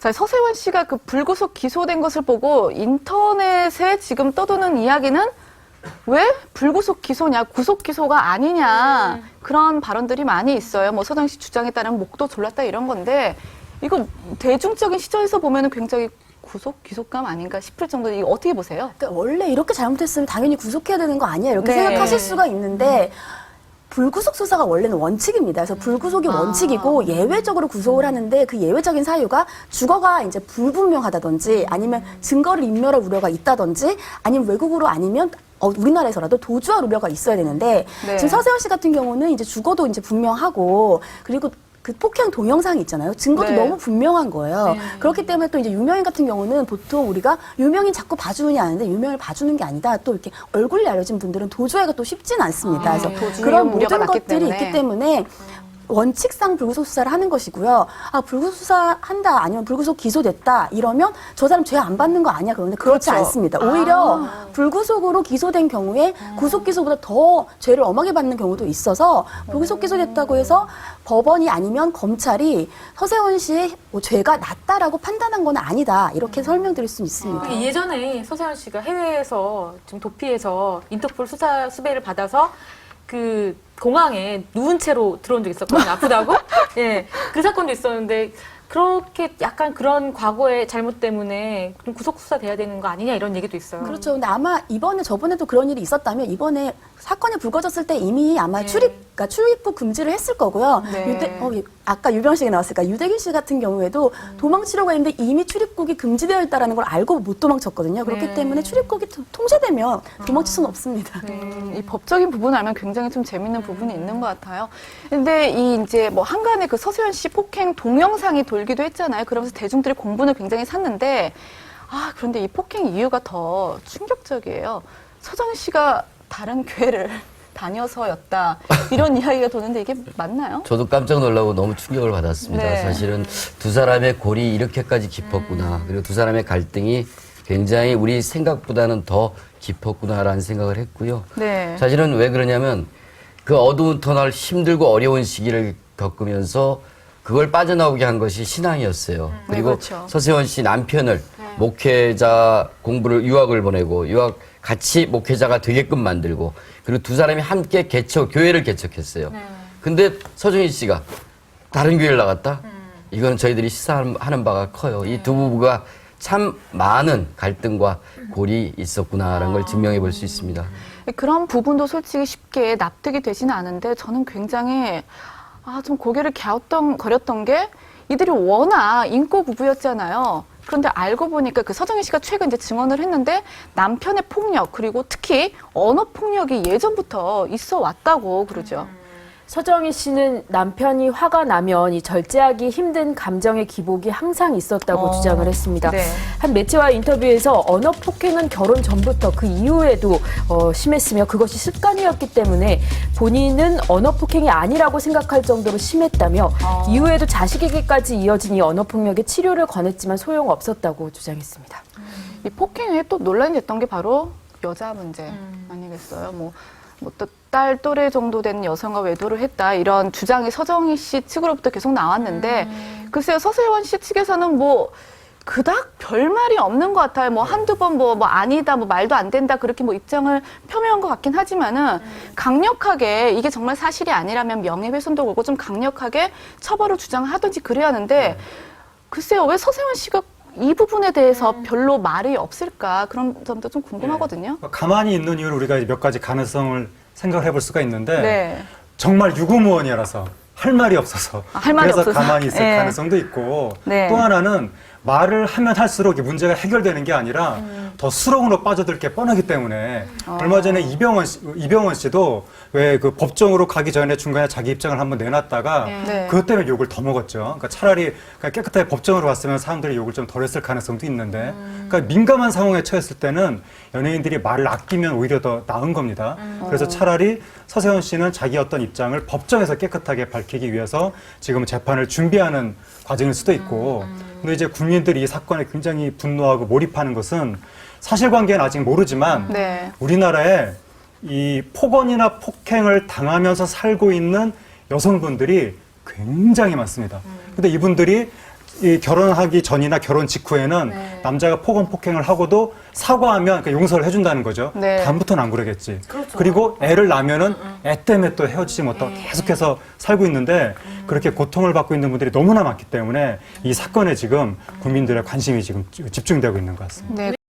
자, 서세원 씨가 그 불구속 기소된 것을 보고 인터넷에 지금 떠도는 이야기는 왜 불구속 기소냐, 구속 기소가 아니냐 그런 발언들이 많이 있어요. 뭐 서정희 씨 주장에 따르면 목도 졸랐다 이런 건데 이거 대중적인 시선에서 보면은 굉장히 구속 기소감 아닌가 싶을 정도로 이거 어떻게 보세요? 그러니까 원래 이렇게 잘못했으면 당연히 구속해야 되는 거 아니야 이렇게 네. 생각하실 수가 있는데 불구속 수사가 원래는 원칙입니다. 그래서 불구속이 원칙이고 예외적으로 구속을 하는데 그 예외적인 사유가 주거가 이제 불분명하다든지 아니면 증거를 인멸할 우려가 있다든지 아니면 외국으로 아니면 우리나라에서라도 도주할 우려가 있어야 되는데 네. 지금 서세원 씨 같은 경우는 이제 주거도 이제 분명하고 그리고 그 폭행 동영상이 있잖아요. 증거도 네. 너무 분명한 거예요. 그렇기 때문에 또 이제 유명인 같은 경우는 보통 우리가 유명인 자꾸 봐주느냐 하는데 유명인을 봐주는 게 아니다. 또 이렇게 얼굴이 알려진 분들은 도주하기가 또 쉽진 않습니다. 그래서 그런 우려가 모든 낮기 것들이 때문에. 있기 때문에 원칙상 불구속 수사를 하는 것이고요. 아, 불구속 수사한다 아니면 불구속 기소됐다 이러면 저 사람 죄 안 받는 거 아니야 그런데 그렇지 그렇죠. 않습니다. 오히려 불구속으로 기소된 경우에 구속 기소보다 더 죄를 엄하게 받는 경우도 있어서 불구속 기소됐다고 해서 법원이 아니면 검찰이 서세원 씨의 뭐 죄가 낮다라고 판단한 건 아니다 이렇게 설명드릴 수 있습니다. 예전에 서세원 씨가 해외에서 지금 도피해서 인터폴 수사 수배를 받아서 그 공항에 누운 채로 들어온 적 있었거든요. 아프다고. 예. 그 사건도 있었는데 그렇게 약간 그런 과거의 잘못 때문에 좀 구속 수사 돼야 되는 거 아니냐 이런 얘기도 있어요. 그렇죠. 근데 아마 저번에도 그런 일이 있었다면 이번에 사건이 불거졌을 때 이미 아마 네. 그러니까 출입국 금지를 했을 거고요. 네. 아까 유병 씨가 나왔으니까 유대길 씨 같은 경우에도 도망치려고 했는데 이미 출입국이 금지되어 있다는 걸 알고 못 도망쳤거든요. 그렇기 네. 때문에 출입국이 통제되면 도망칠 수는 없습니다. 이 법적인 부분을 알면 굉장히 좀 재밌는 부분이 있는 것 같아요. 근데 이제 뭐 한간에 그 서세원 씨 폭행 동영상이 돌기도 했잖아요. 그러면서 대중들이 공분을 굉장히 샀는데 그런데 이 폭행 이유가 더 충격적이에요. 서정희 씨가 다른 교회를 다녀서였다. 이런 이야기가 도는데 이게 맞나요? 저도 깜짝 놀라고 너무 충격을 받았습니다. 네. 사실은 두 사람의 골이 이렇게까지 깊었구나. 그리고 두 사람의 갈등이 굉장히 우리 생각보다는 더 깊었구나라는 생각을 했고요. 네. 사실은 왜 그러냐면 그 어두운 터널 힘들고 어려운 시기를 겪으면서 그걸 빠져나오게 한 것이 신앙이었어요. 그리고 그렇죠. 서세원 씨 남편을 목회자 공부를 유학을 보내고 같이 목회자가 되게끔 만들고 그리고 두 사람이 함께 교회를 개척했어요. 근데 서정희 씨가 다른 교회를 나갔다? 이건 저희들이 시사하는 바가 커요. 이 두 부부가 참 많은 갈등과 골이 있었구나라는 걸 증명해 볼 수 있습니다. 그런 부분도 솔직히 쉽게 납득이 되지는 않은데 저는 굉장히 좀 고개를 갸우뚱거렸던 게 이들이 워낙 인고 부부였잖아요. 그런데 알고 보니까 그 서정희 씨가 최근 이제 증언을 했는데 남편의 폭력 그리고 특히 언어 폭력이 예전부터 있어 왔다고 그러죠. 서정희 씨는 남편이 화가 나면 이 절제하기 힘든 감정의 기복이 항상 있었다고 주장을 했습니다. 네. 한 매체와의 인터뷰에서 언어 폭행은 결혼 전부터 그 이후에도 심했으며 그것이 습관이었기 때문에 본인은 언어 폭행이 아니라고 생각할 정도로 심했다며 이후에도 자식에게까지 이어진 이 언어 폭력의 치료를 권했지만 소용없었다고 주장했습니다. 이 폭행에 또 논란이 됐던 게 바로 여자 문제 아니겠어요? 뭐 또 딸 또래 정도 되는 여성과 외도를 했다 이런 주장이 서정희 씨 측으로부터 계속 나왔는데 글쎄요 서세원 씨 측에서는 뭐 그닥 별말이 없는 것 같아요. 뭐 한두 번 뭐 아니다 뭐 말도 안 된다 그렇게 뭐 입장을 표명한 것 같긴 하지만은 강력하게 이게 정말 사실이 아니라면 명예훼손도 그렇고 좀 강력하게 처벌을 주장하든지 그래야 하는데 글쎄요 왜 서세원 씨가 이 부분에 대해서 별로 말이 없을까 그런 점도 좀 궁금하거든요. 가만히 있는 이유를 우리가 몇 가지 가능성을 생각해 볼 수가 있는데 네. 정말 유구무원이라서 할 말이 없어서 할 말이 그래서 없어서. 가만히 있을 네. 가능성도 있고 네. 또 하나는 말을 하면 할수록 이 문제가 해결되는 게 아니라 더 수렁으로 빠져들 게 뻔하기 때문에 얼마 전에 이병헌 씨도 왜 그 법정으로 가기 전에 중간에 자기 입장을 한번 내놨다가 네. 그것 때문에 욕을 더 먹었죠. 그러니까 차라리 그냥 깨끗하게 법정으로 왔으면 사람들이 욕을 좀 덜 했을 가능성도 있는데 그러니까 민감한 상황에 처했을 때는 연예인들이 말을 아끼면 오히려 더 나은 겁니다. 그래서 차라리 서세원 씨는 자기 어떤 입장을 법정에서 깨끗하게 밝히기 위해서 지금 재판을 준비하는 과정일 수도 있고 근데 이제 국민들이 이 사건에 굉장히 분노하고 몰입하는 것은 사실관계는 아직 모르지만 네. 우리나라에 이 폭언이나 폭행을 당하면서 살고 있는 여성분들이 굉장히 많습니다. 근데 이분들이 이 결혼하기 전이나 결혼 직후에는 네. 남자가 폭언폭행을 하고도 사과하면 그 용서를 해준다는 거죠. 네. 다음부터는 안 그러겠지. 그렇죠. 그리고 애를 낳으면은 애 때문에 또 헤어지지 못하고 계속해서 살고 있는데 그렇게 고통을 받고 있는 분들이 너무나 많기 때문에 이 사건에 지금 국민들의 관심이 지금 집중되고 있는 것 같습니다. 네.